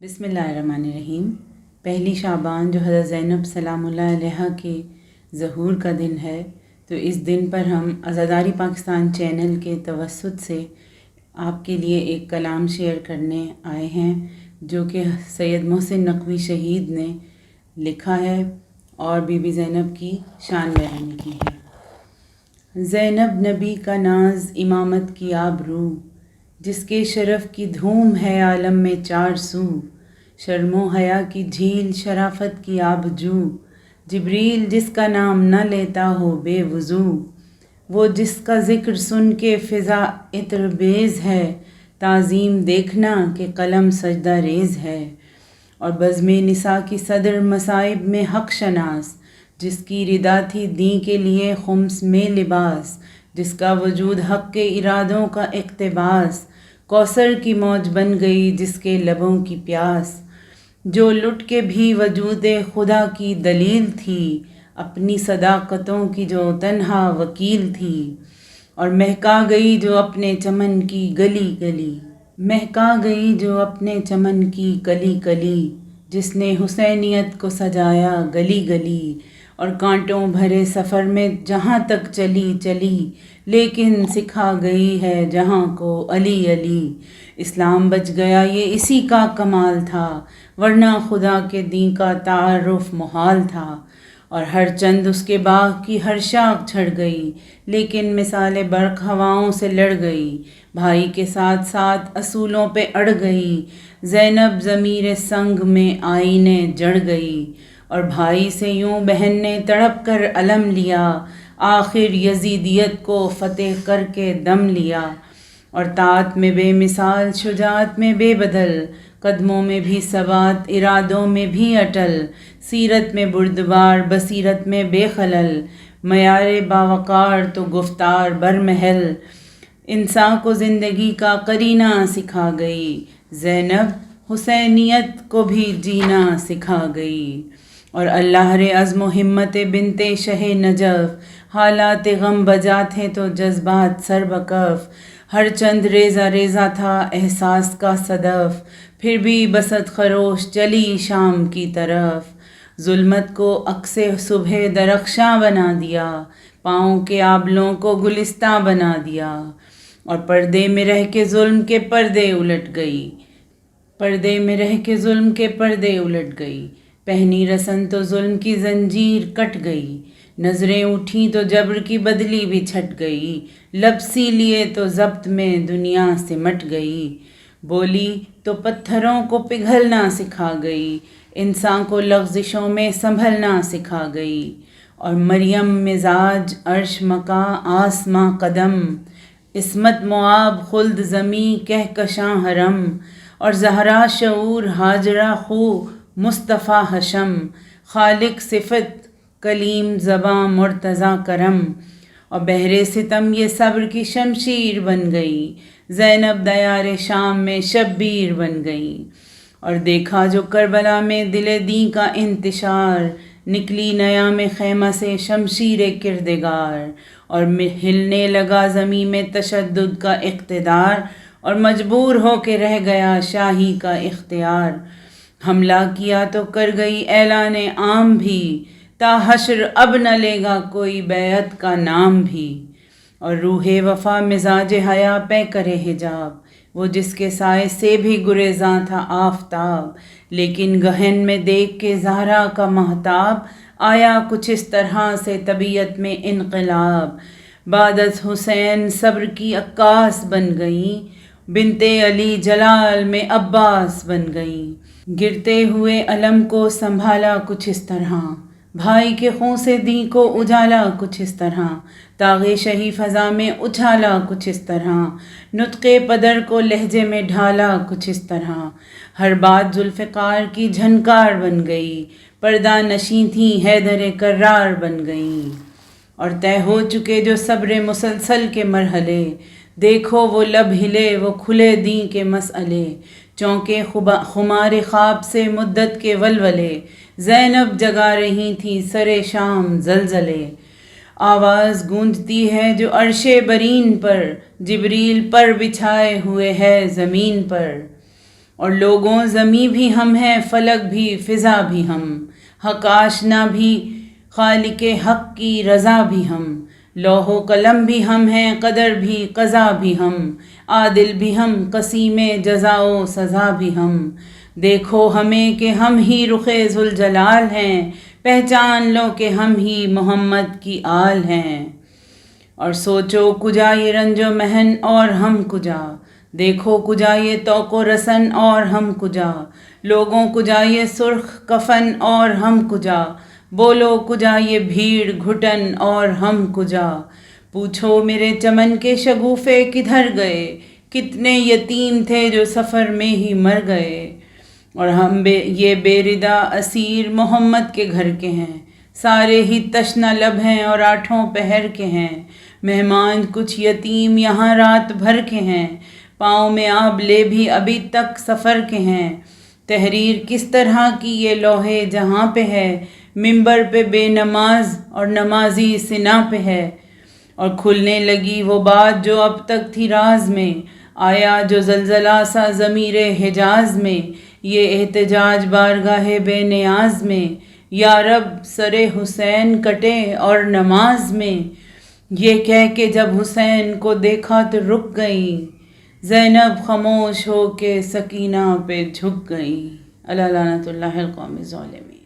بسم اللہ الرحمن الرحیم۔ پہلی شعبان جو حضرت زینب سلام اللہ علیہا کے ظہور کا دن ہے، تو اس دن پر ہم عزاداری پاکستان چینل کے توسط سے آپ کے لیے ایک کلام شیئر کرنے آئے ہیں، جو کہ سید محسن نقوی شہید نے لکھا ہے اور بی بی زینب کی شان بیان کی ہے۔ زینب نبی کا ناز، امامت کی آبرو، جس کے شرف کی دھوم ہے عالم میں چار سو، شرم و حیا کی جھیل، شرافت کی آبجو، جبریل جس کا نام نہ لیتا ہو بے وضو، وہ جس کا ذکر سن کے فضا عطر بیز ہے، تعظیم دیکھنا کہ قلم سجدہ ریز ہے، اور بزم نساء کی صدر مصائب میں حق شناس، جس کی ردا تھی دین کے لیے خمس میں لباس، جس کا وجود حق کے ارادوں کا اقتباس، کوثر کی موج بن گئی جس کے لبوں کی پیاس، جو لٹ کے بھی وجود خدا کی دلیل تھی، اپنی صداقتوں کی جو تنہا وکیل تھی، اور مہکا گئی جو اپنے چمن کی گلی گلی، مہکا گئی جو اپنے چمن کی کلی کلی، جس نے حسینیت کو سجایا گلی گلی، اور کانٹوں بھرے سفر میں جہاں تک چلی چلی، لیکن سکھا گئی ہے جہاں کو علی علی، اسلام بچ گیا یہ اسی کا کمال تھا، ورنہ خدا کے دین کا تعارف محال تھا، اور ہر چند اس کے باغ کی ہر شاخ جھڑ گئی، لیکن مثال برق ہواؤں سے لڑ گئی، بھائی کے ساتھ ساتھ اصولوں پہ اڑ گئی، زینب ضمیر سنگ میں آئینے جڑ گئی، اور بھائی سے یوں بہن نے تڑپ کر علم لیا، آخر یزیدیت کو فتح کر کے دم لیا، اور طاعت میں بے مثال، شجاعت میں بے بدل، قدموں میں بھی ثبات، ارادوں میں بھی اٹل، سیرت میں بردبار، بصیرت میں بے خلل، معیار باوقار تو گفتار برمحل، انسان کو زندگی کا قرینہ سکھا گئی، زینب حسینیت کو بھی جینا سکھا گئی، اور اللہ رے عزم و ہمت بنت شہ نجف، حالات غم بجا تھے تو جذبات سر بکف، ہر چند ریزہ ریزہ تھا احساس کا صدف، پھر بھی بسط خروش چلی شام کی طرف، ظلمت کو عکس صبح درخشاں بنا دیا، پاؤں کے آبلوں کو گلستاں بنا دیا، اور پردے میں رہ کے ظلم کے پردے الٹ گئی، پردے میں رہ کے ظلم کے پردے الٹ گئی، پہنی رسن تو ظلم کی زنجیر کٹ گئی، نظریں اٹھیں تو جبر کی بدلی بھی چھٹ گئی، لب سی لیے تو ضبط میں دنیا سمٹ گئی، بولی تو پتھروں کو پگھلنا سکھا گئی، انسان کو لغزشوں میں سنبھلنا سکھا گئی، اور مریم مزاج، عرش مکاں آسماں قدم، عصمت معاب خلد زمیں کہکشاں حرم، اور زہرا شعور، ہاجرہ خو مصطفیٰ حشم، خالق صفت کلیم زباں مرتضیٰ کرم، اور بحر ستم یہ صبر کی شمشیر بن گئی، زینب دیار شام میں شبیر بن گئی، اور دیکھا جو کربلا میں دل دین کا انتشار، نکلی نیا میں خیمہ سے شمشیر کردگار، اور ہلنے لگا زمیں میں تشدد کا اقتدار، اور مجبور ہو کے رہ گیا شاہی کا اختیار، حملہ کیا تو کر گئی اعلان عام بھی، تا حشر اب نہ لے گا کوئی بیعت کا نام بھی، اور روح وفا مزاج حیا پہ کرے حجاب، وہ جس کے سائے سے بھی گریزاں تھا آفتاب، لیکن گہن میں دیکھ کے زہرا کا مہتاب، آیا کچھ اس طرح سے طبیعت میں انقلاب، بعدت حسین صبر کی عکاس بن گئیں، بنت علی جلال میں عباس بن گئیں، گرتے ہوئے علم کو سنبھالا کچھ اس طرح، بھائی کے خون سے دین کو اجالا کچھ اس طرح، داغ شہی فضا میں اچھالا کچھ اس طرح، نطق پدر کو لہجے میں ڈھالا کچھ اس طرح، ہر بات ذوالفقار کی جھنکار بن گئی، پردہ نشیں تھیں حیدر کرار بن گئیں، اور طے ہو چکے جو صبر مسلسل کے مرحلے، دیکھو وہ لب ہلے وہ کھلے دین کے مسئلے، چونکے خمار خواب سے مدت کے ولولے، زینب جگا رہی تھیں سر شام زلزلے، آواز گونجتی ہے جو عرش برین پر، جبریل پر بچھائے ہوئے ہے زمین پر، اور لوگوں زمیں بھی ہم ہیں، فلک بھی فضا بھی ہم، حق آشنا بھی خالق حق کی رضا بھی ہم، لوح و قلم بھی ہم ہیں، قدر بھی قضا بھی ہم، عادل بھی ہم، قسیم جزا و سزا بھی ہم، دیکھو ہمیں کہ ہم ہی رخ ذوالجلال ہیں، پہچان لو کہ ہم ہی محمد کی آل ہیں، اور سوچو کجا یہ رنج و محن اور ہم کجا، دیکھو کجا یہ توق و رسن اور ہم کجا، لوگوں کجا یہ سرخ کفن اور ہم کجا، بولو کجا یہ بھیڑ گھٹن اور ہم کجا، پوچھو میرے چمن کے شگوفے کدھر گئے، کتنے یتیم تھے جو سفر میں ہی مر گئے، اور ہم یہ بے ردا اسیر محمد کے گھر کے ہیں، سارے ہی تشنہ لب ہیں اور آٹھوں پہر کے ہیں، مہمان کچھ یتیم یہاں رات بھر کے ہیں، پاؤں میں آب لے بھی ابھی تک سفر کے ہیں، تحریر کس طرح کی یہ لوحے جہاں پہ ہے، منبر پہ بے نماز اور نمازی سنا پہ ہے، اور کھلنے لگی وہ بات جو اب تک تھی راز میں، آیا جو زلزلہ سا ضمیر حجاز میں، یہ احتجاج بارگاہ بے نیاز میں، یا رب سر حسین کٹے اور نماز میں، یہ کہہ کے جب حسین کو دیکھا تو رک گئیں، زینب خاموش ہو کے سکینہ پہ جھک گئیں۔ اللہ لعنت اللہ القوم الظالمین۔